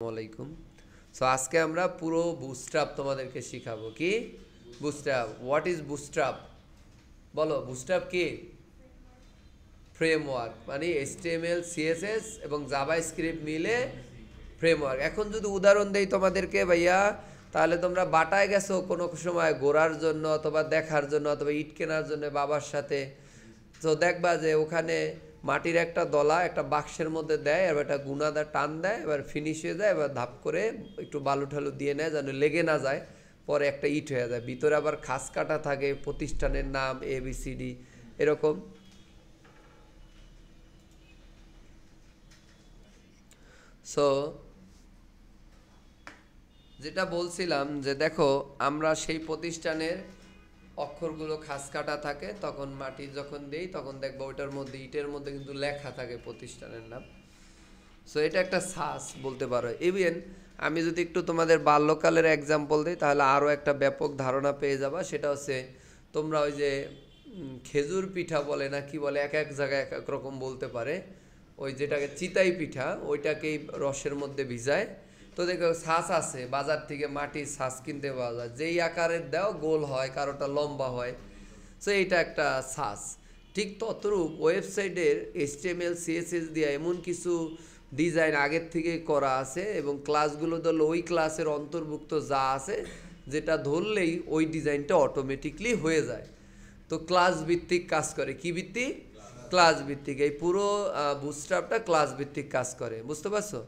আসসালামাইকুম। সো আজকে আমরা পুরো বুটস্ট্র্যাপ তোমাদেরকে শিখাবো। কি বুটস্ট্র্যাপ? What is bootstrap? বলো, বুটস্ট্র্যাপ কি? ফ্রেমওয়ার্ক, মানে এইচটিএমএল, সিএসএস এবং জাভাস্ক্রিপ্ট মিলে ফ্রেমওয়ার্ক। এখন যদি উদাহরণ দেই তোমাদেরকে ভাইয়া, তাহলে তোমরা বাটায় গেছো কোনো সময় ঘোরার জন্য অথবা দেখার জন্য অথবা ইট কেনার জন্য বাবার সাথে। তো দেখবা যে ওখানে মাটির একটা দলা একটা বাক্সের মধ্যে দেয়, এবার একটা গুনাদা টান দেয়, এবার ফিনিশ হয়ে যায়, এবার ধাপ করে একটু বালু ঠালু দিয়ে নেয় যেন লেগে না যায়, পরে একটা ইট হয়ে যায়। ভিতরে আবার খাস কাটা থাকে, প্রতিষ্ঠানের নাম, ABCD এরকম। সো যেটা বলছিলাম যে দেখো, আমরা সেই প্রতিষ্ঠানের অক্ষরগুলো খাস কাটা থাকে, তখন মাটি যখন দেই তখন দেখবো ওইটার মধ্যে ইটের মধ্যে কিন্তু লেখা থাকে প্রতিষ্ঠানের নাম। সো এটা একটা সাস বলতে পারো। ইভেন আমি যদি একটু তোমাদের বাল্যকালের এক্সাম্পল দিই তাহলে আরও একটা ব্যাপক ধারণা পেয়ে যাবা। সেটা হচ্ছে তোমরা ওই যে খেজুর পিঠা বলে না কি বলে, এক এক জায়গায় এক এক রকম বলতে পারে, ওই যেটাকে চিতাই পিঠা, ওইটাকেই রসের মধ্যে ভিজায়। তো দেখো ছাঁচ আছে, বাজার থেকে মাটির ছাঁচ কিনতে পাওয়া যায়, যেই আকারের দাও গোল হয়, কারোটা লম্বা হয়। সো এইটা একটা ছাঁচ। ঠিক ততরূপ ওয়েবসাইটের HTML CSS দিয়ে এমন কিছু ডিজাইন আগের থেকে করা আছে এবং ক্লাসগুলো ধরলে ওই ক্লাসের অন্তর্ভুক্ত যা আছে, যেটা ধরলেই ওই ডিজাইনটা অটোমেটিকলি হয়ে যায়। তো ক্লাস ভিত্তিক কাজ করে। কি ভিত্তিক? ক্লাস ভিত্তিক। এই পুরো বুটস্ট্র্যাপটা ক্লাস ভিত্তিক কাজ করে, বুঝতে পারছো?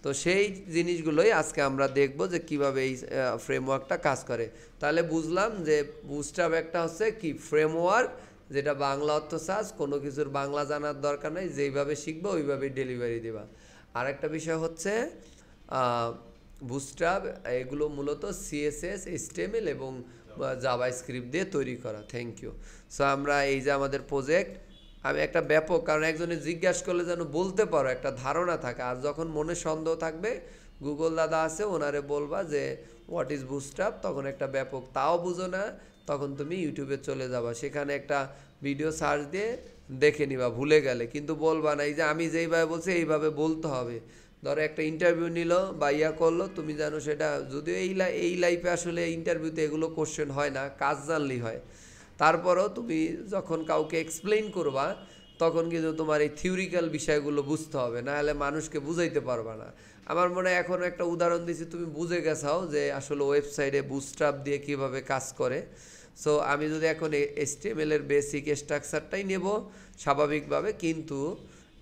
তো সেই জিনিসগুলোই আজকে আমরা দেখব যে কিভাবে এই ফ্রেমওয়ার্কটা কাজ করে। তাহলে বুঝলাম যে বুটস্ট্র্যাপ একটা হচ্ছে কি ফ্রেমওয়ার্ক, যেটা বাংলা অর্থ সাজ, কোনো কিছুর বাংলা জানার দরকার নেই, যেইভাবে শিখবো ওইভাবেই ডেলিভারি দেবা। আরেকটা বিষয় হচ্ছে বুটস্ট্র্যাপ, এগুলো মূলত CSS, HTML এবং জাভাস্ক্রিপ্ট দিয়ে তৈরি করা। Thank you. সো আমরা এই যে আমাদের প্রজেক্ট, আমি একটা ব্যাপক, কারণ একজনে জিজ্ঞাসা করলে যেন বলতে পারো, একটা ধারণা থাকে। আর যখন মনে সন্দেহ থাকবে, গুগল দাদা আছে, ওনারে বলবা যে হোয়াট ইজ বুটস্ট্র্যাপ, তখন একটা ব্যাপক, তাও বুঝো না, তখন তুমি ইউটিউবে চলে যাবা, সেখানে একটা ভিডিও সার্চ দিয়ে দেখে নিবা ভুলে গেলে। কিন্তু বলবা না এই যে আমি যেইভাবে বলছি এইভাবে বলতে হবে। ধরো একটা ইন্টারভিউ নিল বা ইয়া করলো, তুমি জানো সেটা, যদিও এই লাইফে আসলে ইন্টারভিউতে এগুলো কোশ্চেন হয় না, কাজ জানলেই হয়। তারপরও তুমি যখন কাউকে এক্সপ্লেইন করবা, তখন কিন্তু তোমার এই থিওরিক্যাল বিষয়গুলো বুঝতে হবে, না হলে মানুষকে বুঝাইতে পারবা না। আমার মনে হয় এখন একটা উদাহরণ দিয়েছি, তুমি বুঝে গেছাও যে আসলে ওয়েবসাইটে বুটস্ট্র্যাপ দিয়ে কিভাবে কাজ করে। সো আমি যদি এখন HTML এর বেসিক স্ট্রাকচারটাই নেব স্বাভাবিকভাবে, কিন্তু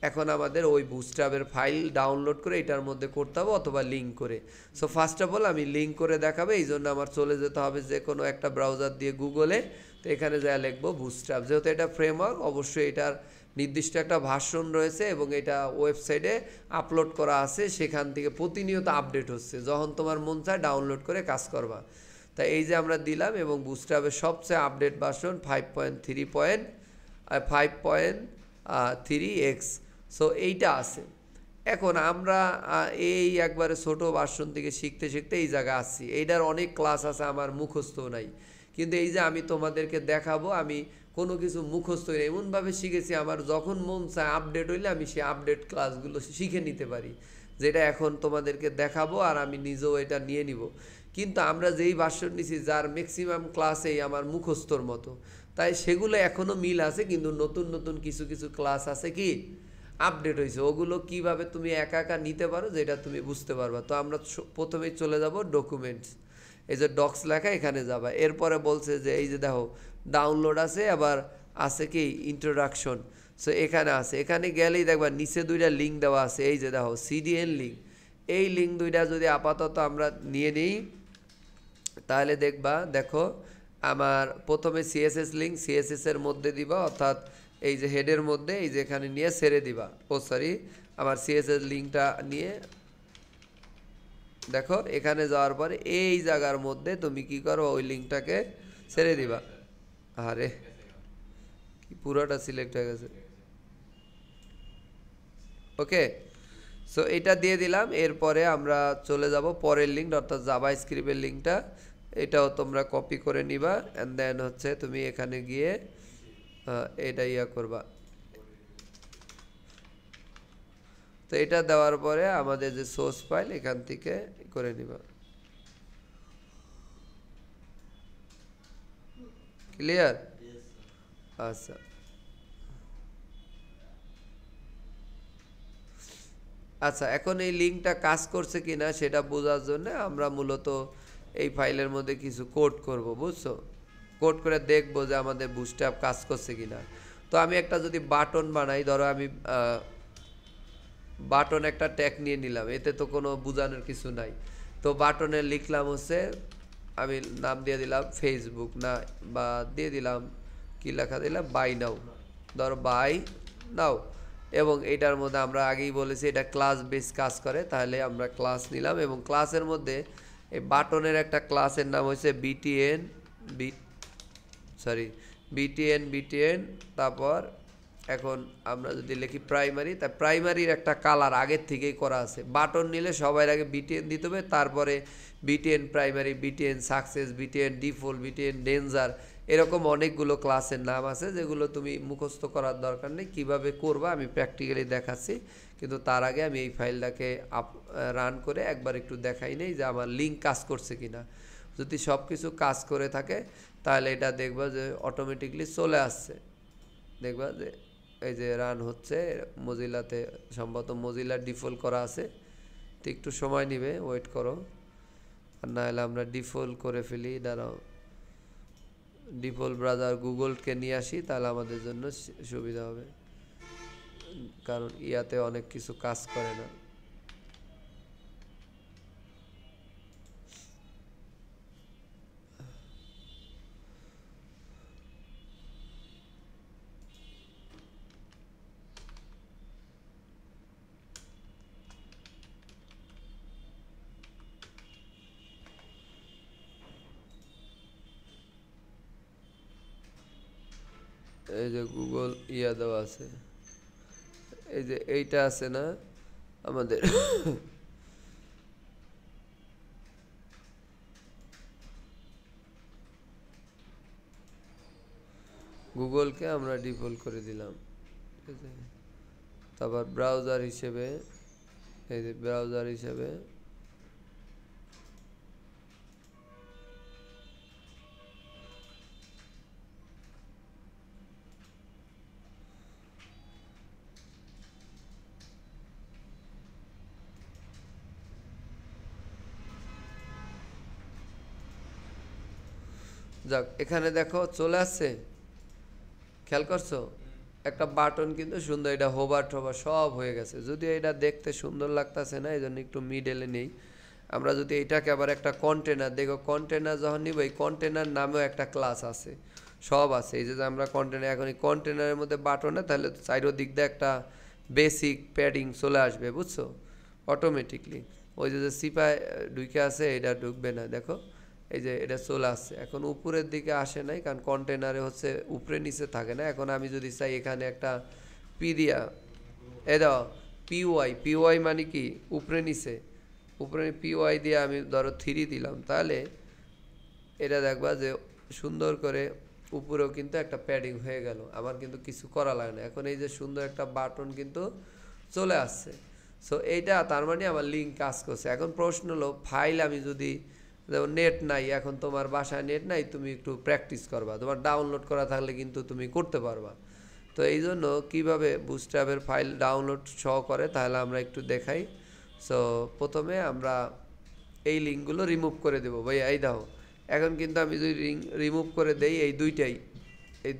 এখন আমাদের ওই বুটস্ট্র্যাপের ফাইল ডাউনলোড করে এটার মধ্যে করতে হবে অথবা লিঙ্ক করে। সো ফার্স্ট অফ অল আমি লিঙ্ক করে দেখাবে, এই জন্য আমার চলে যেতে হবে যে কোনো একটা ব্রাউজার দিয়ে গুগলে। তো এখানে যা লিখবো বুটস্ট্র্যাপ, যেহেতু এটা ফ্রেমওয়ার্ক, অবশ্যই এটার নির্দিষ্ট একটা ভার্সন রয়েছে এবং এটা ওয়েবসাইটে আপলোড করা আছে, সেখান থেকে প্রতিনিয়ত আপডেট হচ্ছে, যখন তোমার মন চায় ডাউনলোড করে কাজ করবা। তাই এই যে আমরা দিলাম, এবং বুটস্ট্র্যাপের সবচেয়ে আপডেট ভার্সন 5.3.3x। সো এইটা আছে। এখন আমরা এই একবারে ছোট ভার্সন থেকে শিখতে শিখতে এই জায়গায় আসছি। এইটার অনেক ক্লাস আছে, আমার মুখস্থ নাই, কিন্তু এই যে আমি তোমাদেরকে দেখাবো, আমি কোনো কিছু মুখস্থ নেই, এমনভাবে শিখেছি আমার যখন মন চায় আপডেট হইলে আমি সেই আপডেট ক্লাসগুলো শিখে নিতে পারি, যেটা এখন তোমাদেরকে দেখাবো আর আমি নিজেও এটা নিয়ে নিব। কিন্তু আমরা যেই ভার্সন নিছি, যার ম্যাক্সিমাম ক্লাসেই আমার মুখস্থর মতো, তাই সেগুলো এখনও মিল আছে, কিন্তু নতুন নতুন কিছু কিছু ক্লাস আছে কি আপডেট হয়েছে, ওগুলো কিভাবে তুমি একা একা নিতে পারো যেটা তুমি বুঝতে পারবা। তো আমরা প্রথমেই চলে যাব ডকুমেন্টস, এই যে ডক্স লেখা, এখানে যাবা। এরপরে বলছে যে এই যে দেখো ডাউনলোড আছে, আবার আছে কি ইন্ট্রোডাকশন। সো এখানে আছে, এখানে গেলেই দেখবা নিচে দুইটা লিঙ্ক দেওয়া আছে, এই যে দেখো CDN লিঙ্ক। এই লিঙ্ক দুইটা যদি আপাতত আমরা নিয়ে নিই, তাহলে দেখো আমার প্রথমে CSS লিঙ্ক, CSS এর মধ্যে দিবা, অর্থাৎ এই যে হেডের মধ্যে, এই যে এখানে নিয়ে ছেড়ে দিবা। আমার CSS লিঙ্কটা নিয়ে দেখো, এখানে যাওয়ার পরে এই জায়গার মধ্যে তুমি কি করো, ওই লিঙ্কটাকে ছেড়ে দিবা। আরে কি পুরোটা সিলেক্ট হয়ে গেছে। ওকে, সো এটা দিয়ে দিলাম। এরপরে আমরা চলে যাব পরের লিঙ্ক, অর্থাৎ জাভাস্ক্রিপ্টের লিঙ্কটা। এটাও তোমরা কপি করে নিবা, অ্যান্ড দেন হচ্ছে তুমি এখানে গিয়ে এটা করবা, তো এটা দেওয়ার পরে আমাদের যে সোর্স ফাইল এখান থেকে করে নিবা। ক্লিয়ার? আচ্ছা আচ্ছা, এখন এই লিঙ্কটা কাজ করছে কিনা সেটা বোঝার জন্য আমরা মূলত এই ফাইলের মধ্যে কিছু কোড করব, বুঝছো? কোড করে দেখবো যে আমাদের বুটস্ট্র্যাপ কাজ করছে কিনা। তো আমি একটা যদি বাটন বানাই, ধরো আমি বাটন একটা ট্যাগ নিয়ে নিলাম, এতে তো কোনো বোঝানোর কিছু নাই। তো বাটনে লিখলাম হচ্ছে, আমি নাম দিয়ে দিলাম ফেসবুক না, বা দিয়ে দিলাম কি লেখা দিলাম বাই নাও, ধরো বাই নাও। এবং এটার মধ্যে আমরা আগেই বলেছি এটা ক্লাস বেস কাজ করে, তাহলে আমরা ক্লাস নিলাম এবং ক্লাসের মধ্যে এই বাটনের একটা ক্লাসের নাম হচ্ছে বিটিএন বিটিএন। তারপর এখন আমরা যদি লিখি প্রাইমারি, তা প্রাইমারির একটা কালার আগের থেকেই করা আছে। বাটন নিলে সবার আগে বিটিএন দিতে হবে, তারপরে BTN primary, BTN success, BTN default, BTN danger, এরকম অনেকগুলো ক্লাসের নাম আছে যেগুলো তুমি মুখস্থ করার দরকার নেই। কীভাবে করবা আমি প্র্যাকটিক্যালি দেখাচ্ছি, কিন্তু তার আগে আমি এই ফাইলটাকে রান করে একবার একটু দেখাই নেই যে আমার লিঙ্ক কাজ করছে কিনা। যদি সব কিছু কাজ করে থাকে তাহলে এটা দেখবা যে অটোমেটিকলি চলে আসছে, দেখবা যে এই যে রান হচ্ছে মজিলাতে, সম্ভবত মজিলা ডিফল্ট করা আছে। তো একটু সময় নেবে, ওয়েট করো। আর না হলে আমরা ডিফল্ট করে ফেলি, দাঁড়াও, ডিফল্ট ব্রাউজার গুগলকে নিয়ে আসি, তাহলে আমাদের জন্য সুবিধা হবে, কারণ ইয়াতে অনেক কিছু কাজ করে না। এই যে গুগল ইয়া দেওয়া আছে, এই যে এইটা আছে না আমাদের গুগলকে আমরা ডিফল্ট করে দিলাম, ঠিক আছে। তারপর ব্রাউজার হিসেবে, এই যে ব্রাউজার হিসেবে যাক, এখানে দেখো চলে আসছে, খেয়াল করছো? একটা বাটন কিন্তু সুন্দর, এটা হোভার টোভার সব হয়ে গেছে। যদিও এটা দেখতে সুন্দর লাগতেছে না, এই জন্য একটু মিডলে নেই। আমরা যদি এটাকে আবার একটা কন্টেনার, দেখো কন্টেনার যখন নিব, এই কন্টেনার নামেও একটা ক্লাস আছে, সব আছে। এই যে আমরা কন্টেনার, এখন এই কন্টেনারের মধ্যে বাটনে, তাহলে চাইরো দিক দিয়ে একটা বেসিক প্যাডিং চলে আসবে, বুঝছো, অটোমেটিকলি। ওই যে সিপায় ঢুকে আছে, এটা ঢুকবে না, দেখো এই যে এটা চলে আসছে। এখন উপরের দিকে আসে নাই, কারণ কন্টেনারে হচ্ছে উপরে নিচে থাকে না। এখন আমি যদি চাই এখানে একটা পি দিয়া, এ দাও পিওয়াই মানে কি উপরে নিচে, উপরে পিওয়াই দিয়ে আমি ধরো 3 দিলাম, তাহলে এটা দেখবা যে সুন্দর করে উপরেও কিন্তু একটা প্যাডিং হয়ে গেল, আমার কিন্তু কিছু করা লাগে না। এখন এই যে সুন্দর একটা বাটন কিন্তু চলে আসছে। সো এইটা তার মানে আমার লিঙ্ক কাজ করছে। এখন প্রশ্ন হলো, ফাইল আমি যদি, যেমন নেট নাই, এখন তোমার বাসায় নেট নাই, তুমি একটু প্র্যাকটিস করবা, তোমার ডাউনলোড করা থাকলে কিন্তু তুমি করতে পারবা। তো এই জন্য কীভাবে বুটস্ট্র্যাপের ফাইল ডাউনলোড সহ করে, তাহলে আমরা একটু দেখাই। সো প্রথমে আমরা এই লিঙ্কগুলো রিমুভ করে দেবো ভাই, এই দাও। এখন কিন্তু আমি যদি রিমুভ করে দেই, এই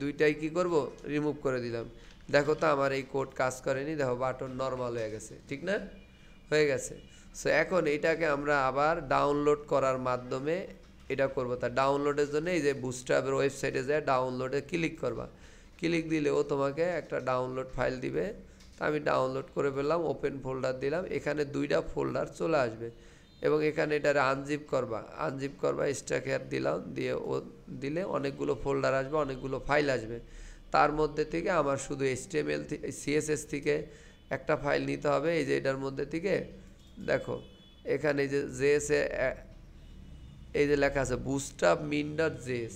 দুইটাই কি করব, রিমুভ করে দিলাম। দেখো তো আমার এই কোড কাজ করেনি, দেখো বাটন নর্মাল হয়ে গেছে, ঠিক না, হয়ে গেছে। সো এখন এটাকে আমরা আবার ডাউনলোড করার মাধ্যমে এটা করব। তা ডাউনলোডের জন্য এই যে বুটস্ট্র্যাপের ওয়েবসাইটে যায়, ডাউনলোডে ক্লিক করবা, ক্লিক দিলে ও তোমাকে একটা ডাউনলোড ফাইল দিবে। তা আমি ডাউনলোড করে ফেললাম, ওপেন ফোল্ডার দিলাম, এখানে 2টা ফোল্ডার চলে আসবে এবং এখানে এটারে আনজিপ করবা, স্ট্যাকার দিলাম, দিয়ে ও দিলে অনেকগুলো ফোল্ডার আসবে, অনেকগুলো ফাইল আসবে। তার মধ্যে থেকে আমার শুধু HTML CSS থেকে একটা ফাইল নিতে হবে। এই যে এটার মধ্যে থেকে দেখো এখানে যে জেএসে এই যে লেখা আছে বুটস্ট্র্যাপ min.js,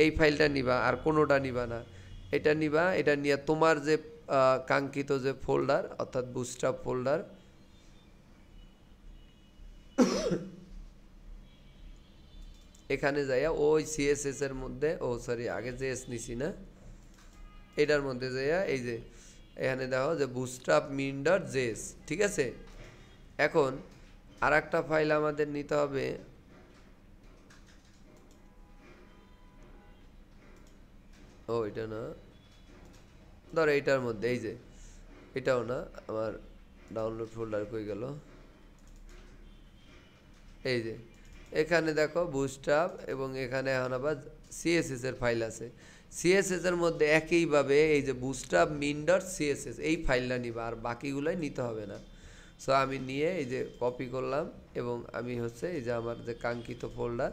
এই ফাইলটা নিবা, আর কোনোটা নিবা না, এটা নিবা। এটা নিয়ে তোমার যে কাঙ্ক্ষিত যে ফোল্ডার অর্থাৎ বুটস্ট্র্যাপ ফোল্ডার, এখানে যাইয়া ওই সিএসএস এর মধ্যে আগে জেএস নিছি না, এটার মধ্যে যাইয়া এই যে এখানে দেখো যে বুটস্ট্র্যাপ min.js, ঠিক আছে। এখন আর একটা ফাইল আমাদের নিতে হবে, এটা না, ধরো এইটার মধ্যে, এই যে এটাও না, আমার ডাউনলোড ফোল্ডার কই গেল, এই যে এখানে দেখো বুটস্ট্র্যাপ, এবং এখানে এখন আবার সিএসএস এর ফাইল আছে। সিএসএস এর মধ্যে একইভাবে এই যে বুটস্ট্র্যাপ min.css এই ফাইলটা নিবা, আর বাকিগুলোই নিতে হবে না। সো আমি নিয়ে এই যে কপি করলাম, এবং আমি এই যে আমার যে কাঙ্ক্ষিত ফোল্ডার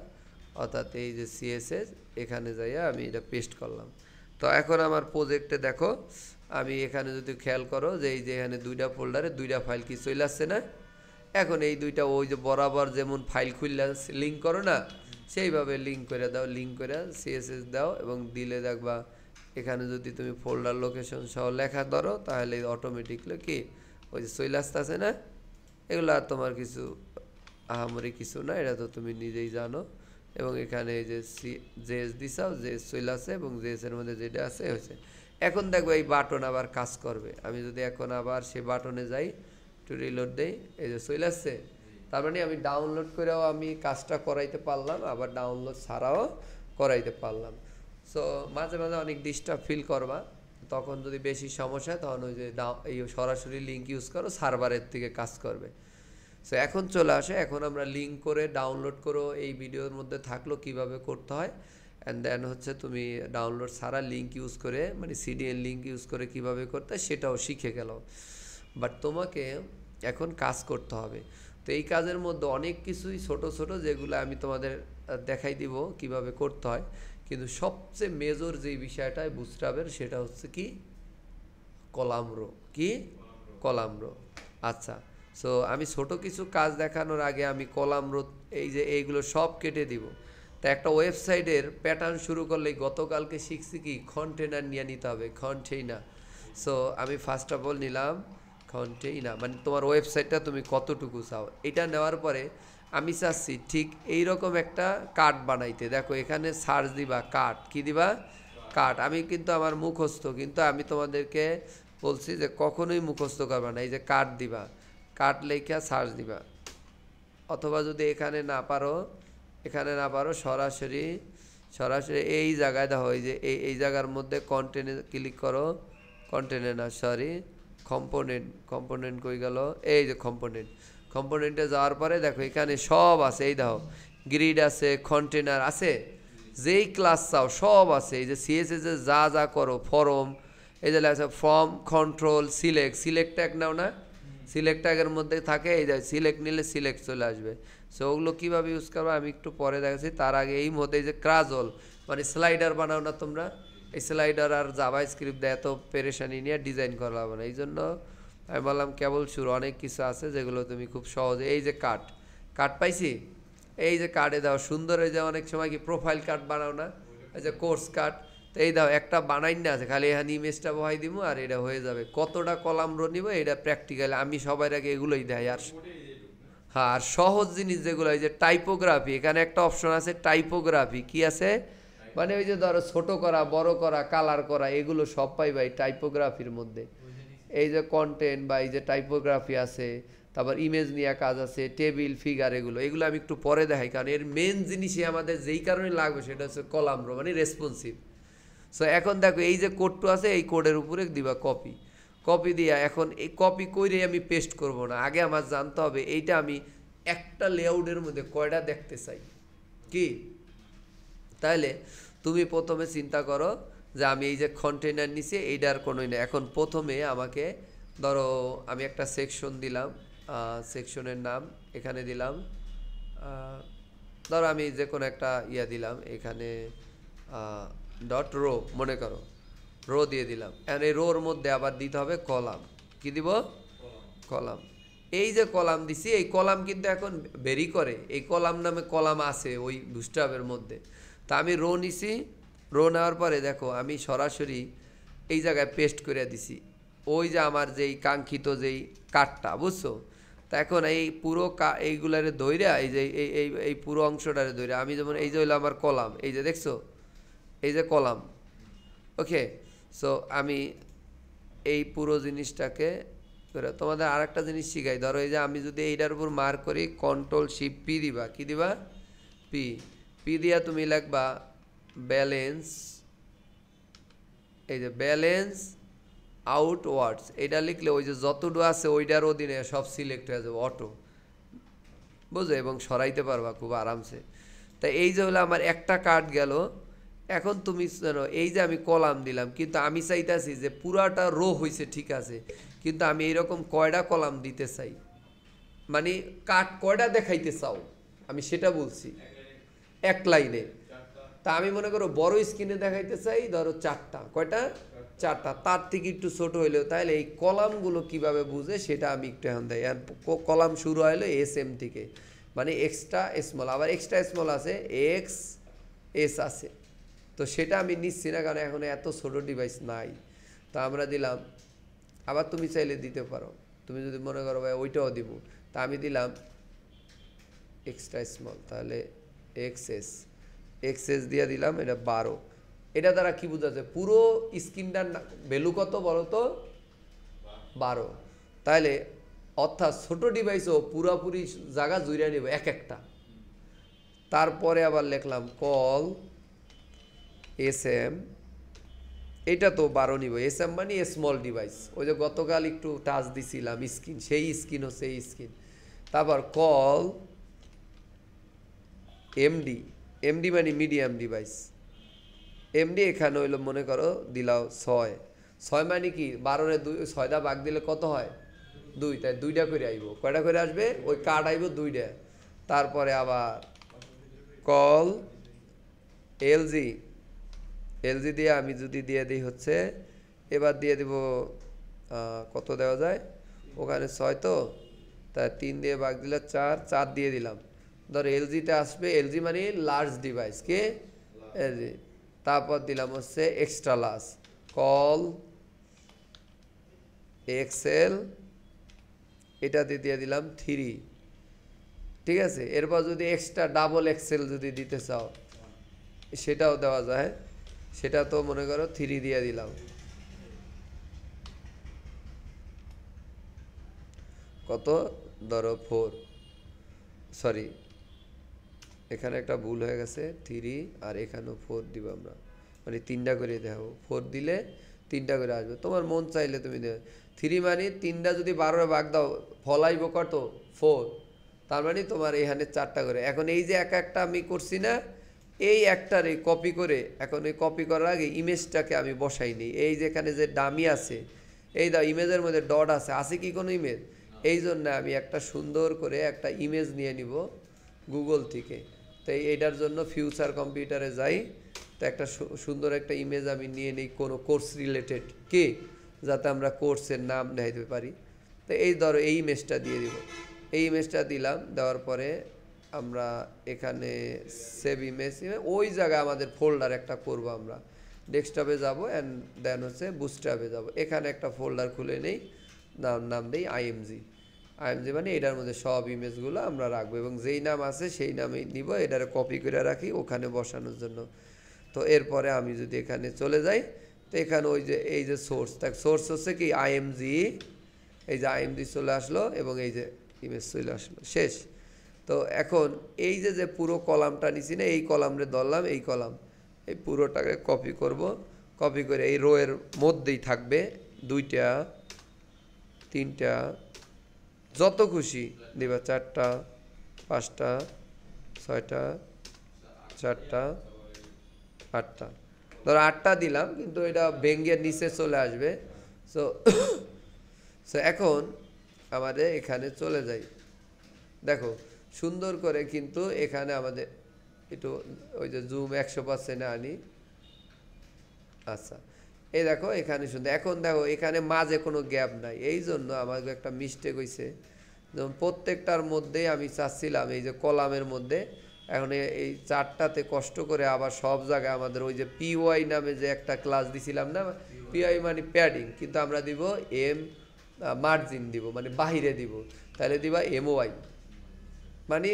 অর্থাৎ এই যে সিএসএস, এখানে যাইয়া আমি এটা পেস্ট করলাম। তো এখন আমার প্রজেক্টে দেখো আমি এখানে যদি খেয়াল করো যে এই যে এখানে দুইটা ফোল্ডারে দুইটা ফাইল কি চলে আসছে না। এখন এই দুইটা ওই যে বরাবর যেমন ফাইল খুললে লিঙ্ক করো না, সেইভাবে লিঙ্ক করে দাও, লিঙ্ক করে সিএসএস দাও, এবং দিলে দেখবা এখানে যদি তুমি ফোল্ডার লোকেশন সহ লেখা ধরো, তাহলে অটোমেটিকলি কি ওই যে চলে আসতেছে না। এগুলো আর তোমার কিছু আহামরি কিছু না, এটা তো তুমি নিজেই জানো। এবং এখানে এই যে জেএস দিছাও, জেএস চলে আসে, এবং জেএস এর মধ্যে যেটা আছে হয়েছে। এখন দেখবো এই বাটন আবার কাজ করবে। আমি যদি এখন আবার সেই বাটনে যাই, একটু রিলোড দেই, এই যে চলে আসছে। তার মানে আমি ডাউনলোড করেও আমি কাজটা করাইতে পারলাম, আবার ডাউনলোড ছাড়াও করাইতে পারলাম। সো মাঝে মাঝে অনেক ডিস্টার্ব ফিল করবা, তখন যদি বেশি সমস্যা হয় তখন ওই যে এই সরাসরি লিঙ্ক ইউজ করো, সার্ভারের থেকে কাজ করবে। সো এখন চলে আসে, এখন আমরা লিঙ্ক করে ডাউনলোড করো, এই ভিডিওর মধ্যে থাকলো কিভাবে করতে হয়। অ্যান্ড দেন তুমি ডাউনলোড ছাড়া লিঙ্ক ইউজ করে, মানে সিডিএন লিঙ্ক ইউজ করে কিভাবে করতে হয় সেটাও শিখে গেল। বাট তোমাকে এখন কাজ করতে হবে। তো এই কাজের মধ্যে অনেক কিছুই ছোট ছোট, যেগুলো আমি তোমাদের দেখাই দিব কিভাবে করতে হয়। কিন্তু সবচেয়ে মেজর যেই বিষয়টা বুটস্ট্র্যাপের, সেটা হচ্ছে কি কলাম রো। কি কলাম রো? আচ্ছা, সো আমি ছোট কিছু কাজ দেখানোর আগে আমি কলাম রো এই যে এইগুলো সব কেটে দিব। তা একটা ওয়েবসাইটের প্যাটার্ন শুরু করলে গতকালকে শিখছি কি কন্টেনার নিয়ে নিতে হবে, কন্টেইনার। সো আমি ফার্স্ট অফ অল নিলাম কন্টেইনার, মানে তোমার ওয়েবসাইটটা তুমি কতটুকু চাও। এটা নেওয়ার পরে আমি চাচ্ছি ঠিক এইরকম একটা কার্ড বানাইতে। দেখো এখানে সার্চ দিবা কার্ড, কি দিবা কার্ড। আমি কিন্তু আমার মুখস্থ, কিন্তু আমি তোমাদেরকে বলছি যে কখনোই মুখস্থ করবা না। এই যে কার্ড দিবা, কার্ড লেখা সার্চ দিবা, অথবা যদি এখানে না পারো সরাসরি এই জায়গায় দেখো, এই যে এই জায়গার মধ্যে কন্টেন্টে ক্লিক করো, কন্টেন্টে না সরি কম্পোনেন্ট কই গেল, এই যে কম্পোনেন্টে যাওয়ার পরে দেখো এখানে সব আছে। এই দেখো গ্রিড আছে, কন্টেনার আছে, যেই ক্লাস চাও সব আছে। এই যে সিএসএস এ যা যা করো, ফরম, এই যে আছে ফর্ম, কন্ট্রোল, সিলেক্ট ট্যাগ নাও না, সিলেক্ট ট্যাগের মধ্যে থাকে, এই যে সিলেক্ট নিলে সিলেক্ট চলে আসবে। সো ওগুলো কীভাবে ইউজ করবো আমি একটু পরে দেখাচ্ছি। তার আগে এই মধ্যে এই যে ক্রাজল, মানে স্লাইডার বানাও না তোমরা, এই স্লাইডার আর জাভা স্ক্রিপ্ট দেয় এত পেরেশানি নিয়ে ডিজাইন করা হবে না। এই জন্য আমি বললাম কেবল শুরু, অনেক কিছু আছে যেগুলো তুমি খুব সহজে, এই যে কার্ড পাইছি, এই যে কার্ডে দাও সুন্দর। এই যে অনেক সময় কি প্রোফাইল কার্ড বানাও না, এই যে কোর্স কার্ড, তো এই দাও একটা বানাই না আছে, খালি এখানে ইমেজটা বহাই দিব আর এটা হয়ে যাবে। কতটা কলাম রো নিব এটা প্র্যাকটিক্যালি আমি সবার আগে এগুলোই দেয়। আর হ্যাঁ, আর সহজ জিনিস যেগুলো, এই যে টাইপোগ্রাফি, এখানে একটা অপশন আছে টাইপোগ্রাফি, কি আছে মানে ওই যে ধরো ছোট করা, বড় করা, কালার করা, এগুলো সব পাইবা এই টাইপোগ্রাফির মধ্যে। এই যে কন্টেন্ট বা এই যে টাইপোগ্রাফি আছে, তারপর ইমেজ নিয়ে কাজ আছে, টেবিল, ফিগার, এগুলো আমি একটু পরে দেখাই, কারণ এর মেন জিনিসই আমাদের যেই কারণে লাগবে সেটা হচ্ছে কলাম রো, মানে রেসপন্সিভ। সো এখন দেখো এই যে কোডটা আছে, এই কোডের উপরে দিবা কপি দিয়া, এখন এই কপি কইরে আমি পেস্ট করব না, আগে আমার জানতে হবে এইটা আমি একটা লেআউটের মধ্যে কয়টা দেখতে চাই। কি তাহলে তুমি প্রথমে চিন্তা করো যে আমি এই যে কন্টেইনার নিছি, এইটার কোনোই না। এখন প্রথমে আমাকে ধরো আমি একটা সেকশন দিলাম, সেকশনের নাম এখানে দিলাম, ধরো আমি যে কোনো একটা দিলাম এখানে ডট রো, মনে করো রো দিয়ে দিলাম। এখন এই রোর মধ্যে আবার দিতে হবে কলাম, কি দিব কলাম। এই যে কলাম দিছি, এই কলাম কিন্তু এখন ভেরি করে, এই কলাম নামে কলাম আছে ওই বুটস্ট্র্যাপের মধ্যে। তা আমি রো নিছি, রো নেওয়ার পরে দেখো আমি সরাসরি এই জায়গায় পেস্ট করে দিছি, ওই যে আমার যেই কাঙ্ক্ষিত যেই কার্ডটা, বুঝছো? তা এখন এই পুরো এইগুলারে ধইরা এই যে এই পুরো অংশটারে ধইরা আমি যেমন এই যে হইলো আমার কলাম, এই যে দেখছো এই যে কলাম, ওকে। সো আমি এই পুরো জিনিসটাকে তোমাদের আর একটা জিনিস শিখাই। ধরো এই যে আমি যদি এইটার উপর মার্ক করি, কন্ট্রোল শিফট পি দিবা, কি দিবা? পি। পি দিয়া তুমি লিখবা ব্যালেন্স, এই যে ব্যালেন্স আউটওয়ার্ডস, এটা লিখলে ওই যে যতটুকু আছে ওইটার অধীনে সব সিলেক্ট হয়ে যাবে অটো, বুঝো, এবং সরাইতে পারবা খুব আরামসে। তাই এই যে হলো আমার একটা কার্ড গেল। এখন তুমি জানো এই যে আমি কলাম দিলাম, কিন্তু আমি চাইতেছি যে পুরাটা রো হয়েছে ঠিক আছে, কিন্তু আমি এইরকম কয়টা কলাম দিতে চাই, মানে কার্ড কয়টা দেখাইতে চাও আমি সেটা বলছি, এক লাইনে। তা আমি মনে করো বড় স্ক্রিনে দেখাইতে চাই ধরো চারটা, কয়টা? চারটা। তার থেকে একটু ছোট হইলেও, তাহলে এই কলামগুলো কিভাবে বুঝে সেটা আমি একটু এখন দেয়। কলাম শুরু হলো এস এম থেকে, মানে এক্সট্রা স্মল, আবার এক্সট্রা স্মল আছে, এক্স এস আছে। তো সেটা আমি নিচ্ছি না, কারণ এখন এত ছোট ডিভাইস নাই। তা আমরা দিলাম, আবার তুমি চাইলে দিতে পারো, তুমি যদি মনে করো ভাই ওইটাও দিব। তা আমি দিলাম এক্সট্রা স্মল, তাহলে এক্সএস, এক্সএস দিয়ে দিলাম, এটা 12। এটা দ্বারা কি বোঝাচ্ছে? পুরো স্ক্রিনটার ভ্যালু কত বলো তো? 12। তাহলে অর্থাৎ ছোট ডিভাইসও পুরোপুরি জায়গা জুড়ে নেব এক একটা। তারপরে আবার লিখলাম কল এস এম, এটা তো 12 নিব, এস এম মানে স্মল ডিভাইস, ওই যে গতকাল একটু টাচ দিছিলাম স্ক্রিন, সেই স্ক্রিন হচ্ছে এই স্ক্রিন। তারপর কল এমডি, এমডি মানে মিডিয়াম ডিভাইস, এমডি এখানে হইলো মনে করো দিলাও 6, 6 মানে কি 12-রে 6টা ভাগ দিলে কত হয়? 2, তাই 2টা করে আইব। কয়টা করে আসবে? ওই কার্ড আইব 2টা। তারপরে আবার কল এলজি, এলজি দিয়ে আমি যদি দিয়ে দিই হচ্ছে, এবার দিয়ে দিব কত দেওয়া যায়, ওখানে 6 তো, তাই 3 দিয়ে ভাগ দিলে 4, 4 দিয়ে দিলাম। ধরো এলজিতে আসবে, এলজি মানে লার্জ ডিভাইস, কে? এলজি। তারপর দিলাম হচ্ছে এক্সট্রা লার্জ, কল এক্সেল, এটা দিয়ে দিলাম 3, ঠিক আছে। এরপর যদি এক্সট্রা ডাবল এক্সেল যদি দিতে চাও সেটাও দেওয়া যায়, সেটা তো মনে করো 3 দিয়ে দিলাম, কত ধরো 4, সরি এখানে একটা ভুল হয়ে গেছে, 3 আর এখানেও 4 দিব আমরা, মানে 3টা করে দেখাবো, 4 দিলে 3টা করে আসবে। তোমার মন চাইলে তুমি দেবে 3, মানে 3টা যদি 12-এ ভাগ দাও ফলাইব কত? 4, তার মানে তোমার এখানে 4টা করে। এখন এই যে এক একটা আমি করছি না, এই একটারে কপি করে, এখন এই কপি করার আগে ইমেজটাকে আমি বসাই নিই। এই যেখানে যে ডামি আছে, এই দাও ইমেজের মধ্যে ডট আছে, আছে কি কোনো ইমেজ? এই জন্য আমি একটা সুন্দর করে একটা ইমেজ নিয়ে নিব গুগল থেকে। তো এইটার জন্য ফিউচার কম্পিউটারে যাই, তো একটা সুন্দর একটা ইমেজ আমি নিয়ে নিই কোনো কোর্স রিলেটেড, কি যাতে আমরা কোর্সের নাম দিতে পারি। তো এই ধরো এই ইমেজটা দিয়ে দিব, এই ইমেজটা দিলাম, দেওয়ার পরে আমরা এখানে সেভ ইমেজ, ওই জায়গায় আমাদের ফোল্ডার একটা করব, আমরা ডেস্কটপে যাব অ্যান্ড দেন হচ্ছে বুস্ট্র্যাপে যাব, এখানে একটা ফোল্ডার খুলে নেই, নাম দিই আইএমজি, আইএমজি মানে এটার মধ্যে সব ইমেজগুলো আমরা রাখবো, এবং যেই নাম আছে সেই নামেই নিব, এটারে কপি করে রাখি ওখানে বসানোর জন্য। তো এরপরে আমি যদি এখানে চলে যাই, তো এখানে ওই যে এই যে সোর্স, দেখ সোর্স হচ্ছে কি আইএমজি, এই যে আইএমজি চলে আসলো এবং এই যে ইমেজ চলে আসলো, শেষ। তো এখন এই যে পুরো কলামটা নিছি না, এই কলামরে ধরলাম, এই কলাম এই পুরোটাকে কপি করব, কপি করে এই রোয়ের মধ্যেই থাকবে 2টা 3টা যত খুশি দিবা, 4টা 5টা 6টা 4টা 8টা, ধরো 8টা দিলাম, কিন্তু এটা ভেঙ্গের নিচে চলে আসবে। সো এখন আমাদের এখানে চলে যাই, দেখো সুন্দর করে, কিন্তু এখানে আমাদের একটু ওই যে জুম 100% আনি, আচ্ছা এই দেখো এখানে সুন্দর। এখন দেখো এখানে মাঝে কোনো গ্যাপ নাই, এই জন্য আমার একটা মিস্টেক হয়েছে, যেমন প্রত্যেকটার মধ্যেই আমি চাচ্ছিলাম এই যে কলামের মধ্যে, এখন এই 4টাতে কষ্ট করে আবার সব জায়গায় আমাদের ওই যে পিওয়াই নামে যে একটা ক্লাস দিছিলাম না, পিআই মানে প্যাডিং, কিন্তু আমরা দিব এম মার্জিন দিব মানে বাহিরে দিব, তাহলে দিবা এমওয়াই মানে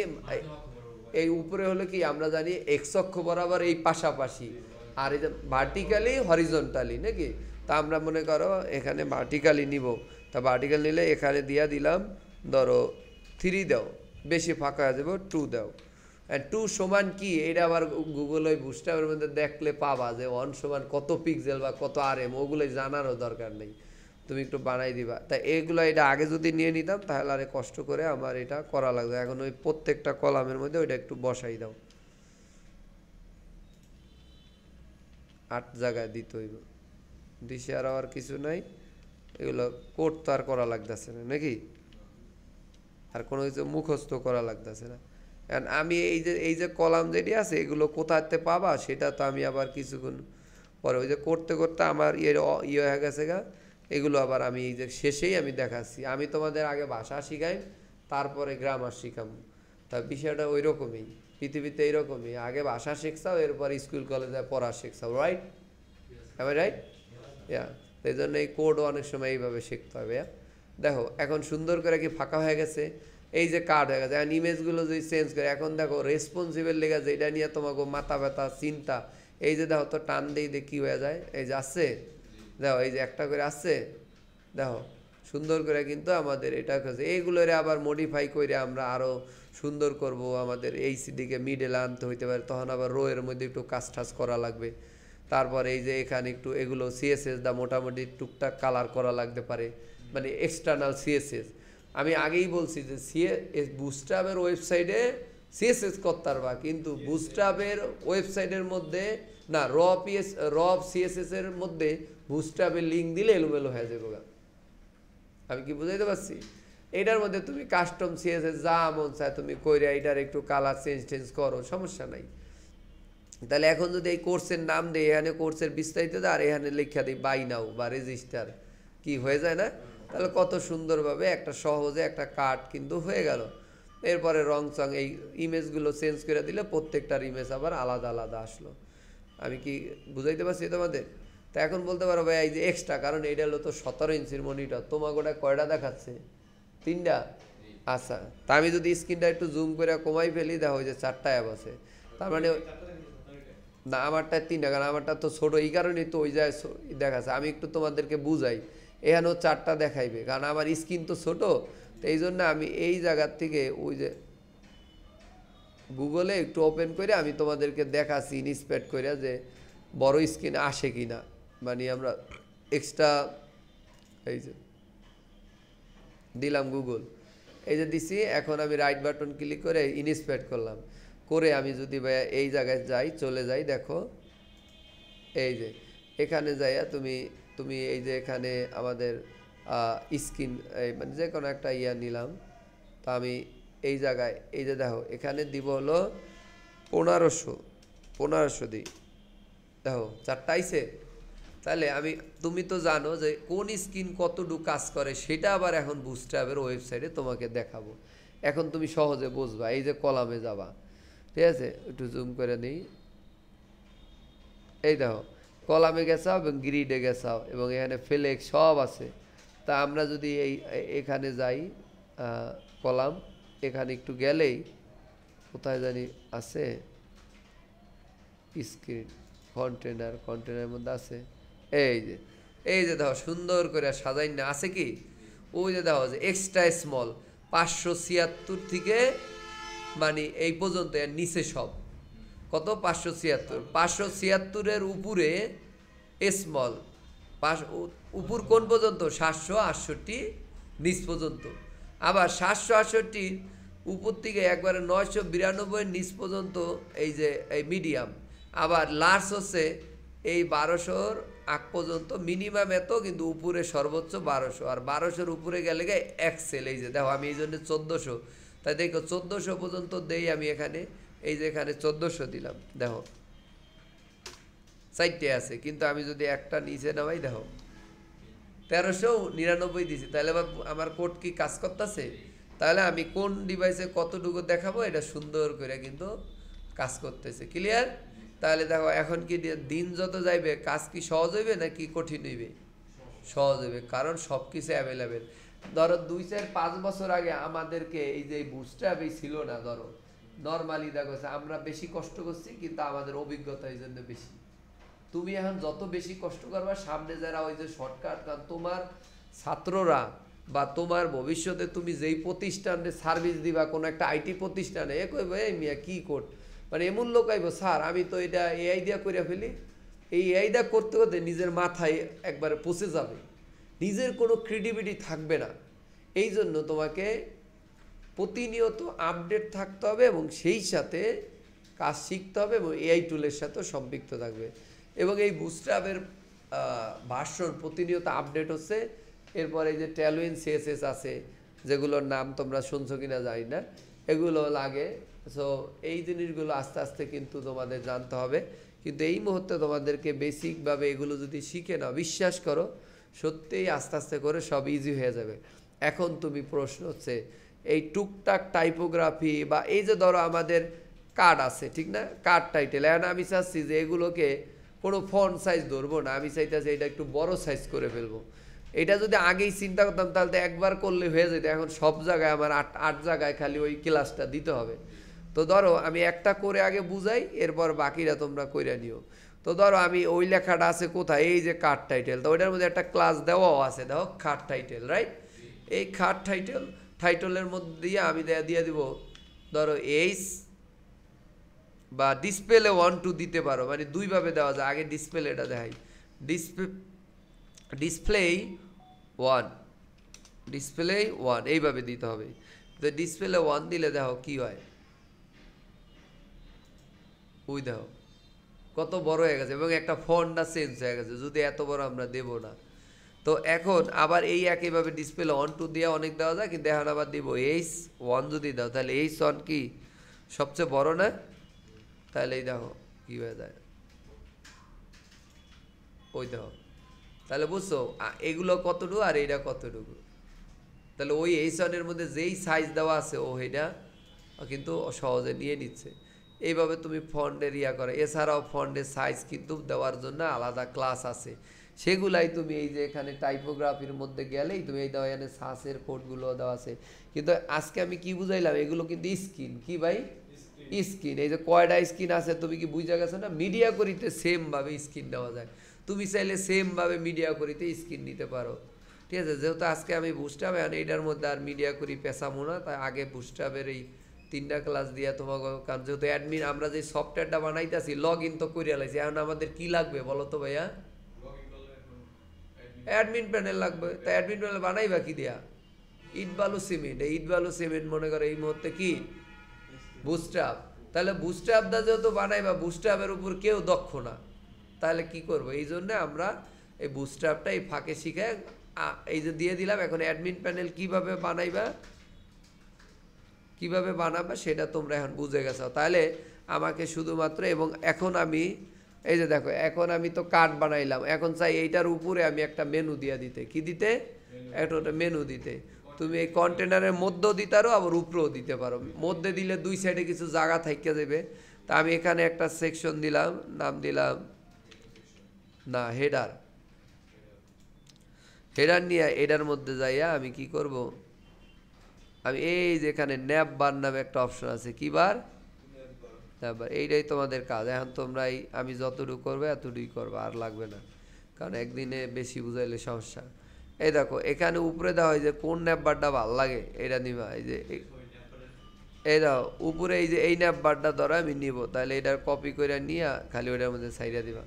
এই উপরে হলো কি আমরা জানি এক্স অক্ষ বরাবর এই পাশাপাশি, আর এই যে ভার্টিক্যালি হরিজন্টালি নাকি, তা আমরা মনে করো এখানে ভার্টিক্যালি নিব, তা ভার্টিক্যাল নিলে এখানে দিয়া দিলাম ধরো 3 দাও, বেশি ফাঁকা হয়ে যাবে 2 দাও। 2 সমান কি এটা আবার গুগল ওই বুস্টারের মধ্যে দেখলে পাবা যে 1 সমান কত পিক্সেল বা কত আরএম, ওগুলোই জানারও দরকার নেই, তুমি একটু বানাই দিবা। তা এইগুলো এটা আগে যদি নিয়ে নিতাম তাহলে আরে কষ্ট করে আমার এটা করা লাগবে। এখন ওই প্রত্যেকটা কলামের মধ্যে ওইটা একটু বসাই দাও, 8 জায়গায় দিতে হইব, দিশে আর কিছু নাই, এগুলো কোড তো আর করা লাগতেছে না নাকি, আর কোনো কিছু মুখস্থ করা লাগতেছে না। কারণ আমি এই যে কলাম যেটি আছে এগুলো কোথাতে পাবা সেটা তো আমি আবার কিছুক্ষণ পরে ওই যে করতে করতে আমার ইয়ে হয়ে গেছে গা, এগুলো আবার আমি এই যে শেষেই আমি দেখাচ্ছি। আমি তোমাদের আগে ভাষা শিখাই, তারপরে গ্রামার শিখাম, তা বিষয়টা ওই রকমই, পৃথিবীতে এইরকমই, আগে ভাষা শিখছাও এরপর স্কুল কলেজে পড়া শিখছাও, রাইট? আমি রাইট? ইয়া, এই জন্য এই কোডও অনেক সময় এইভাবে শিখতে হবে। দেখো এখন সুন্দর করে কি ফাঁকা হয়ে গেছে, এই যে কার্ড হয়ে গেছে। এখন ইমেজগুলো যদি চেঞ্জ করে, এখন দেখো রেসপন্সিবল লেগে যায়, এটা নিয়ে তোমাকে মাথা ব্যথা চিন্তা, এই যে দেখো তো টান দিয়ে কী হয়ে যায়, এই যে আসছে দেখো, এই যে একটা করে আসছে দেখো সুন্দর করে, কিন্তু আমাদের এটা কাছে এইগুলোরে আবার মডিফাই করে আমরা আরও সুন্দর করব, আমাদের এই সিডিকে মিডলে আনতে হইতে পারে, তখন আবার রো এর মধ্যে একটু কাজ টাজ করা লাগবে। তারপর এই যে এখানে একটু এগুলো সিএসএস দা মোটামুটি টুকটাক কালার করা লাগতে পারে, মানে এক্সটার্নাল সিএসএস। আমি আগেই বলছি যে বুস্ট্র্যাপের ওয়েবসাইটে সিএসএস করতে পারবা, কিন্তু বুস্ট্র্যাপের ওয়েবসাইটের মধ্যে না র সিএসএস এর মধ্যে বুস্ট্র্যাপের লিঙ্ক দিলে এলোমেলো হয়ে যাবে। আমি কি বুঝাইতে পারছি? এটার মধ্যে তুমি কাস্টম সিএসএস যা মন চায় তুমি কইরা এটার একটু কালার চেঞ্জ করো, সমস্যা নাই। তাহলে এখন যদি এই কোর্সের নাম দেয়, এখানে কোর্সের বিস্তারিত দেয় আর এখানে লেখা দিই বাই নাও বা রেজিস্টার, কি হয়ে যায় না? তাহলে কত সুন্দরভাবে একটা সহজে একটা কার্ড কিন্তু হয়ে গেল। এরপরে রং চং এই ইমেজগুলো চেঞ্জ করে দিলে প্রত্যেকটার ইমেজ আবার আলাদা আলাদা আসলো। আমি কি বুঝাইতে পারছি তোমাদের? তা এখন বলতে পারো ভাই এই যে এক্সট্রা, কারণ এইটা হলো তো 17 ইঞ্চির মনিটর, তোমাকে ওটা কয়টা দেখাচ্ছে? 3টা। আচ্ছা, তা আমি যদি স্ক্রিনটা একটু জুম করে কমাই ফেলি, দেখো ওই যে 4টা অ্যাপ আছে, তার মানে না আমারটা 3টা, কারণ আমারটা তো ছোটো, এই কারণেই তো ওই যায় দেখাচ্ছে। আমি একটু তোমাদেরকে বুঝাই, এখানেও 4টা দেখাইবে, কারণ আমার স্ক্রিন তো ছোটো, তো এই জন্য আমি এই জায়গার থেকে ওই যে গুগলে একটু ওপেন করে আমি তোমাদেরকে দেখাচ্ছি ইন্সপেক্ট করে যে বড় স্ক্রিন আসে কি না, মানে আমরা এক্সট্রা এই যে দিলাম গুগল, এই যে দিছি। এখন আমি রাইট বাটন ক্লিক করে ইন্সপেক্ট করলাম, করে আমি যদি ভাইয়া এই জায়গায় যাই, চলে যাই, দেখো এই যে এখানে যাইয়া তুমি এই যে এখানে আমাদের স্ক্রিন মানে যে কোনো একটা ইয়া নিলাম, তা আমি এই জায়গায় এই যে দেখো এখানে দিব হলো 1500 দিই, দেখো 4টা আইছে। তাহলে তুমি তো জানো যে কোন স্ক্রিন কতটুকু কাজ করে, সেটা আবার এখন বুস্ট্র্যাপের ওয়েবসাইটে তোমাকে দেখাবো। এখন তুমি সহজে বুঝবা, এই যে কলামে যাবা, ঠিক আছে, একটু জুম করে নিই, এই দেখো কলামে গেছাও এবং গ্রিডে গেছাও এবং এখানে ফ্লেক্স সব আছে। তা আমরা যদি এখানে যাই কলাম, এখানে একটু গেলেই কোথায় জানি আছে স্ক্রিন কন্টেনারের মধ্যে আছে, এই যে দেখো সুন্দর করে সাজাই না আছে কি, ওই যে দেখো যে এক্সট্রা স্মল 576 থেকে মানে এই পর্যন্ত, এর নিচে সব কত 576 উপরে স্মল, উপর কোন পর্যন্ত 768 নিচ পর্যন্ত, আবার 768 উপর থেকে একবারে 992 নিচ পর্যন্ত এই যে এই মিডিয়াম, আবার লার্জ হচ্ছে এই 1200 আগ পর্যন্ত, মিনিমাম এত, কিন্তু উপরে সর্বোচ্চ 1200, আর 1200 উপরে গেলে এক্সেল। এই যে দেখো আমি এই জন্য 1400, তাই দেখো 1400 পর্যন্ত দেই আমি এখানে, এই যে এখানে 1400 দিলাম, দেখো 4টে আছে, কিন্তু আমি যদি একটা নিচে নামাই দেখো 1399 দিছি, তাহলে আমার কোড কি কাজ করতেছে? তাহলে আমি কোন ডিভাইসে কতটুকু দেখাবো এটা সুন্দর করে কিন্তু কাজ করতেছে। ক্লিয়ার? তাহলে দেখো এখন কি দিন যত যাইবে কাজ কি সহজ হইবে নাকি কঠিন হইবে? সহজ হইবে, কারণ সব কিছু অ্যাভেলেবেল। ধরো 2-4-5 বছর আগে আমাদেরকে এই যে বুস্টআপ এই ছিল না। ধরো নর্মালি দেখো আমরা বেশি কষ্ট করছি কিন্তু আমাদের অভিজ্ঞতা এই জন্য বেশি। তুমি এখন যত বেশি কষ্ট করবা সামনে যারা ওই যে শর্টকাট, কারণ তোমার ছাত্ররা বা তোমার ভবিষ্যতে তুমি যেই প্রতিষ্ঠানে সার্ভিস দিবা কোনো একটা আইটি প্রতিষ্ঠানে, এ কইব এই মিয়া কি কোড, মানে এমন লোক আইব স্যার আমি তো এটা এআই দিয়া করে ফেলি। এই এআই দিয়া করতে করতে নিজের মাথায় একবারে পচে যাবে, নিজের কোনো ক্রেডিবিলিটি থাকবে না। এই জন্য তোমাকে প্রতিনিয়ত আপডেট থাকতে হবে এবং সেই সাথে কাজ শিখতে হবে এবং এআই টুলের সাথেও সম্পৃক্ত থাকবে। এবং এই বুস্টআপের ভার্সন প্রতিনিয়ত আপডেট হচ্ছে। এরপরে এই যে ট্যালউইন সিএসএস আছে, যেগুলোর নাম তোমরা শুনছো কিনা জানি না, এগুলো লাগে। সো এই জিনিসগুলো আস্তে আস্তে কিন্তু তোমাদের জানতে হবে। কিন্তু এই মুহূর্তে তোমাদেরকে বেসিকভাবে এগুলো যদি শিখে নাও, বিশ্বাস করো সত্যিই আস্তে আস্তে করে সব ইজি হয়ে যাবে। এখন তুমি প্রশ্ন হচ্ছে এই টুকটাক টাইপোগ্রাফি বা এই যে ধরো আমাদের কার্ড আছে ঠিক না, কার্ড টাইটেল, এখন আমি চাচ্ছি যে এগুলোকে কোনো ফন্ট সাইজ ধরবো না, আমি চাইতেছি এটা একটু বড় সাইজ করে ফেলবো। এটা যদি আগেই চিন্তা করতাম তাহলে তো একবার করলে হয়ে যেত। এখন সব জায়গায় আমার আট জায়গায় খালি ওই ক্লাসটা দিতে হবে। তো ধরো আমি একটা করে আগে বুঝাই, এরপর বাকিরা তোমরা কইরা নিও। তো ধরো আমি ওই লেখাটা আছে কোথায়, এই যে কার্ড টাইটেল, তো ওইটার মধ্যে একটা ক্লাস দেওয়াও আছে, দেখো কার্ড টাইটেল, রাইট? এই কার্ড টাইটেলের মধ্যে দিয়ে আমি দিয়ে দিব ধরো এইচ বা ডিসপ্লে 1-2 দিতে পারো, মানে দুইভাবে দেওয়া যায়। আগে ডিসপ্লেটা দেখাই, ডিসপ্লে 1 এইভাবে দিতে হবে। তো ডিসপ্লে 1 দিলে দেখো কি হয়, ওই দেখো কত বড় হয়ে গেছে এবং একটা ফন্টটা চেঞ্জ হয়ে গেছে, যদি এত বড় আমরা দেব না। তো এখন আবার এই একইভাবে ডিসপ্লে 1-2 দিয়ে অনেক দেওয়া যায়, কিন্তু এখন আবার দিব H1 যদি দাও তাহলে H1 কি সবচেয়ে বড় না? তাহলে এই দেখো কি হয়ে যায়, ওই দেখো। তাহলে বুঝছো এগুলো কতটুকু আর এইটা কতটুকু। তাহলে ওই H1 এর মধ্যে যেই সাইজ দেওয়া আছে ও এটা কিন্তু সহজে নিয়ে নিচ্ছে। এইভাবে তুমি ফন্ডের ইয়া করে। এছাড়াও ফন্ডের সাইজ কিন্তু দেওয়ার জন্য আলাদা ক্লাস আছে, সেগুলাই তুমি এই যে এখানে টাইপোগ্রাফির মধ্যে গেলেই তুমি এই দেওয়া, এখানে সাসের কোডগুলো দেওয়া আছে। কিন্তু আজকে আমি কি বুঝাইলাম, এগুলো কিন্তু স্ক্রিন, কি ভাই স্ক্রিন, এই যে কয়টা স্ক্রিন আছে তুমি কি বুঝা গেছো না? মিডিয়া করিতে সেমভাবে স্ক্রিন দেওয়া যায়, তুমি চাইলে সেমভাবে মিডিয়া করিতে স্ক্রিন নিতে পারো। ঠিক আছে, যেহেতু আজকে আমি বুস্টআপ এইটার মধ্যে আর মিডিয়া করি পেছামো না, তাই আগে বুস্টআপের এই 3টা ক্লাস দিয়া তোমাকে, কারণ যেহেতু অ্যাডমিন আমরা যে সফটওয়্যারটা বানাইতেছি লগ ইন তো করিয়া লাইছি, এখন আমাদের কি লাগবে বলো তো ভাইয়া? অ্যাডমিন প্যানেল লাগবে। তাই অ্যাডমিন প্যানেল বানাইবা কি দিয়া? ইট বালু সিমেন্ট। এই ইট বালু সিমেন্ট মনে করো এই মুহূর্তে কি বুস্টআপ। তাহলে বুস্টআপ দা যেহেতু বানাইবা, বুস্টআপের উপর কেউ দক্ষ না, তাহলে কি করবো? এই জন্য আমরা এই বুস্টআপটা এই ফাঁকে শিখে এই যে দিয়ে দিলাম। এখন অ্যাডমিন প্যানেল কিভাবে বানাবা সেটা তোমরা এখন বুঝে গেছো। তাহলে আমাকে শুধুমাত্র, এবং এখন আমি এই যে দেখো, এখন আমি তো কার্ড বানাইলাম, এখন চাই এইটার উপরে আমি একটা মেনু দিয়ে দিতে, কি দিতে? একটা মেনু দিতে। তুমি এই কন্টেনারের মধ্যেও দিতে পারো, আবার উপরেও দিতে পারো। মধ্যে দিলে দুই সাইডে কিছু জায়গা থাইকে যাবে। তা আমি এখানে একটা সেকশন দিলাম, নাম দিলাম না হেডার নিয়ে এটার মধ্যে যাইয়া আমি কি করব, আমি এই যে এখানে ন্যাপ বার নামে একটা অপশন আছে, কি বার? ন্যাপ বার। এইটাই তোমাদের কাজ। এখন তোমরা আমি যতটুকু করবে এতটুকুই করবে, আর লাগবে না, কারণ একদিনে বেশি বুঝাইলে সমস্যা। এই দেখো এখানে উপরে দেওয়া হয় যে কোন ন্যাপ বারটা ভালো লাগে, এটা নিবা। এই যে এই দাও উপরে এই যে এই ন্যাপ বারটা ধরো আমি নিব, তাহলে এটার কপি করে নিয়ে খালি ওটার মধ্যে সাইডা দিবা।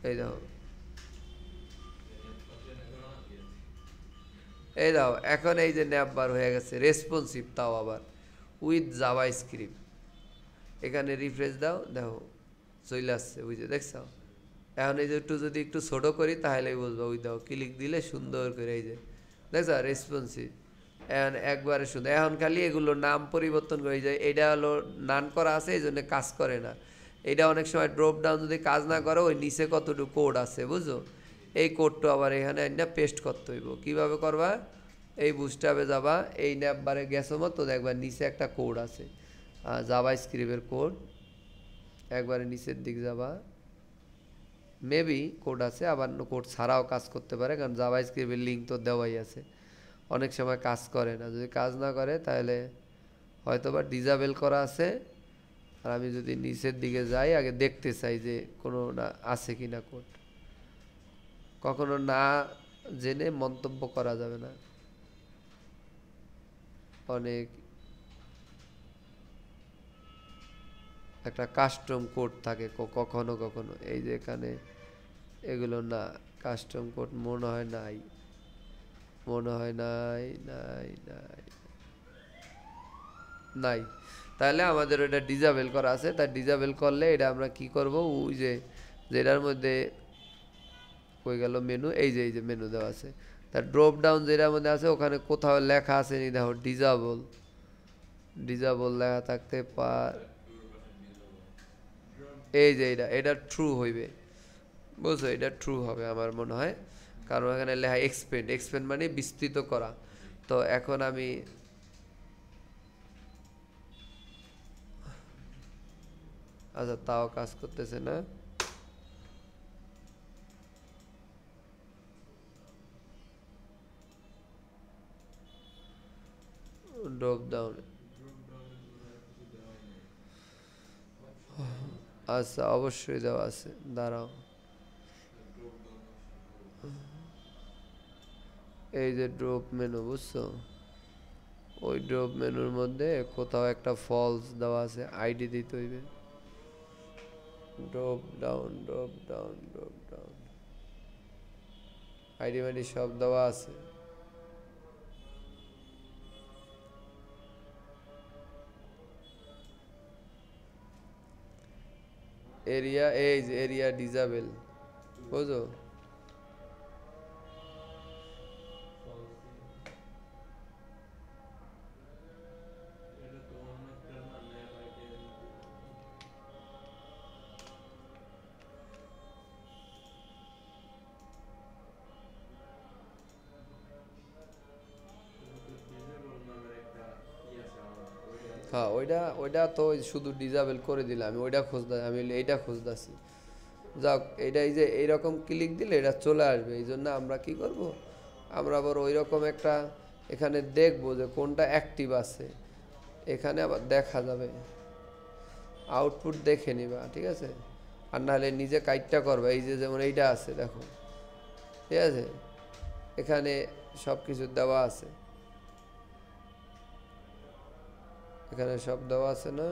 এই দেখো, এই দাও এখন এই যে ন্যাপ বার হয়ে গেছে রেসপন্সিভ, তাও আবার উইথ জাভা স্ক্রিপ্ট। এখানে রিফ্রেশ দাও, দেখো চলে আসছে, বুঝে দেখছো? এখন এই যে যদি একটু ছোটো করি তাহলেই বুঝবো। ওই দাও ক্লিক দিলে সুন্দর করে এই যে দেখছো রেসপন্সিভ, এখন একবারে সুন্দর। এখন খালি এগুলো নাম পরিবর্তন করে যায়। এটা হলো নান করা আছে, এই জন্য কাজ করে না। এটা অনেক সময় ড্রপ ডাউন যদি কাজ না করো, ওই নিচে কতটুকু কোড আছে বুঝো, এই কোডটা আবার এখানে না পেস্ট করতে হইব। কীভাবে করবা? এই বুস্টআপে যাবা, এই ন্যাপ বারে গেছো মতো দেখবা নিচে একটা কোড আছে, জাভা স্ক্রিপ্টের কোড। একবারে নিচের দিক যাবা, মেবি কোড আছে, আবার কোড ছাড়াও কাজ করতে পারে, কারণ জাভাস্ক্রিপ্টের লিঙ্ক তো দেওয়াই আছে। অনেক সময় কাজ করে না, যদি কাজ না করে তাহলে হয়তো বা ডিসেবল করা আছে। আর আমি যদি নিচের দিকে যাই, আগে দেখতে চাই যে কোনো না আছে কি না কোড। কখনো না জেনে মন্তব্য করা যাবে না। অনেক একটা কাস্টম কোড থাকে কখনো কখনো, এই যে এখানে এগুলো না, কাস্টম কোড মনে হয় নাই, মনে হয় নাই নাই নাই নাই। তাহলে আমাদের ওটা ডিসেবল করা আছে, তাই ডিসেবল করলে এটা আমরা কি করব, ওই যে যেটার মধ্যে কই গেল মেনু, এই যে মেনু দেওয়া আছে, তার ড্রপ ডাউন যেটার মধ্যে আছে ওখানে কোথাও লেখা আছে নি, দেখো ডিসেবল, ডিসেবল লেখা থাকতে পার, এই যে এটা ট্রু হইবে, বুঝছো, এটা ট্রু হবে আমার মনে হয়, কারণ এখানে লেখা এক্সপেন্ড, এক্সপেন্ড মানে বিস্তৃত করা। তো এখন আমি আচ্ছা তাও কাজ করতেছে না, ড্রপ ডাউন, আচ্ছা অবশ্যই দেওয়া আছে, দাঁড়াও, এই যে ড্রপ মেনু, বুঝছো, ওই ড্রপ মেনুর মধ্যে কোথাও একটা ফলস দেওয়া আছে, আইডি দিতে হইবে, drop down drop down drop down, ID মাইডি সব দেওয়া আছে। এরিয়া, এই যে এরিয়া ডিসেবল, বুঝো, হ্যাঁ ওইটা ওইটা তো শুধু ডিসেবল করে দিলে, আমি ওইটা খুঁজতে, আমি এইটা খুঁজতেছি। যাক, এটা এই যে এইরকম ক্লিক দিলে এটা চলে আসবে, এই জন্য আমরা কি করব, আমরা আবার ওই রকম একটা এখানে দেখবো যে কোনটা অ্যাক্টিভ আছে, এখানে আবার দেখা যাবে, আউটপুট দেখে নিবা, ঠিক আছে, আর নাহলে নিজে কাইটটা করবা, এই যে যেমন এইটা আছে দেখো, ঠিক আছে, এখানে সব কিছু দেওয়া আছে, এখানে সব দেওয়া আছে না,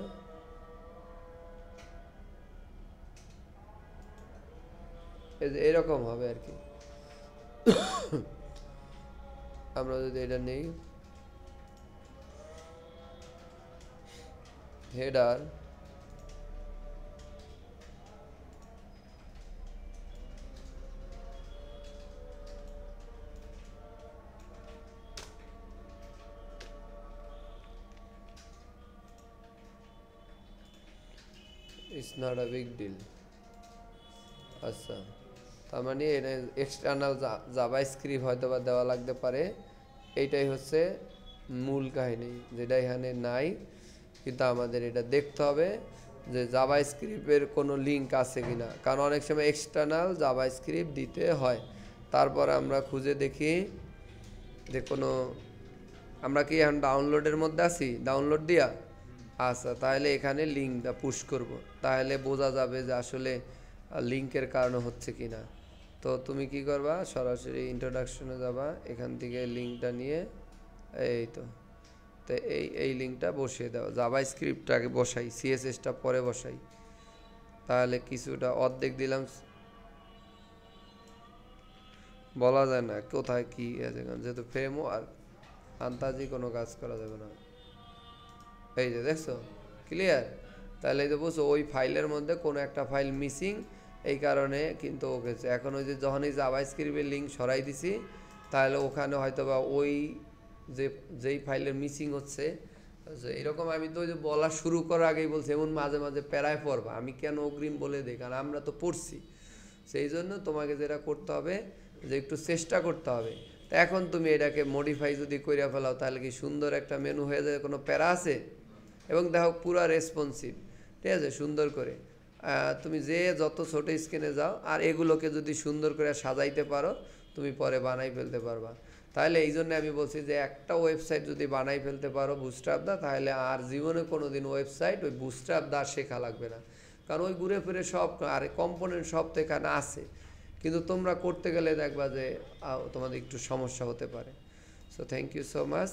এই যে এরকম হবে আর কি। আমরা যদি এটা নেই, header, it's not a big deal. আচ্ছা, তার মানে এটা এক্সটার্নাল জাভাস্ক্রিপ্ট হয়তো বা দেওয়া লাগতে পারে, এইটাই হচ্ছে মূল কাহিনী, যেটা এখানে নাই, কিন্তু আমাদের এটা দেখতে হবে যে জাভাস্ক্রিপ্টের কোনো লিঙ্ক আছে কিনা, কারণ অনেক সময় এক্সটার্নাল জাভাস্ক্রিপ্ট দিতে হয়। তারপর আমরা খুঁজে দেখি যে কোনো, আমরা কি এখন ডাউনলোডের মধ্যে আছি, ডাউনলোড দিয়া, আচ্ছা তাহলে এখানে লিঙ্কটা পুশ করব, তাহলে বোঝা যাবে যে আসলে লিঙ্কের কারণে হচ্ছে কি না। তো তুমি কি করবা, সরাসরি ইন্ট্রোডাকশনে যাবা, এখান থেকে লিঙ্কটা নিয়ে, এই তো, তো এই লিঙ্কটা বসিয়ে দাও, জাভাস্ক্রিপ্টটাকে বসাই, সিএসএসটা পরে বসাই, তাহলে কিছুটা অর্ধেক দিলাম, বলা যায় না কোথায় কি আছে, যেহেতু ফ্রেমও আর আন্তাজি কোনো কাজ করা যাবে না। এই যে দেখছো, ক্লিয়ার, তাহলে এই যে বুঝছো ওই ফাইলের মধ্যে কোনো একটা ফাইল মিসিং, এই কারণে কিন্তু ওকে এখন ওই যে যখনই জাভাস্ক্রিপ্টের লিঙ্ক সরাই দিছি, তাহলে ওখানে হয়তো বা ওই যেই ফাইলের মিসিং হচ্ছে, এরকম আমি তো ওই যে বলা শুরু করার আগেই বলছি, এমন মাঝে মাঝে প্যারায় পড়বা, আমি কেন অগ্রিম বলে দিই, কারণ আমরা তো পড়ছি, সেই জন্য তোমাকে যেটা করতে হবে যে একটু চেষ্টা করতে হবে। তা এখন তুমি এটাকে মডিফাই যদি করে ফেলাও, তাহলে কি সুন্দর একটা মেনু হয়ে যায়, কোনো প্যারা আছে, এবং দেখো পুরা রেসপন্সিভ, ঠিক আছে, সুন্দর করে। তুমি যে যত ছোট স্ক্রিনে যাও আর এগুলোকে যদি সুন্দর করে সাজাইতে পারো তুমি পরে বানাই ফেলতে পারবা। তাহলে এই জন্য আমি বলছি যে একটা ওয়েবসাইট যদি বানাই ফেলতে পারো বুস্ট্র্যাপ দা, তাহলে আর জীবনে কোনো দিন ওয়েবসাইট ওই বুস্ট্র্যাপ দা শেখা লাগবে না। কারণ ওই ঘুরে ফিরে সব আর কম্পোনেন্ট সব তো এখানে আছে, কিন্তু তোমরা করতে গেলে দেখবা যে তোমাদের একটু সমস্যা হতে পারে। So thank you so much.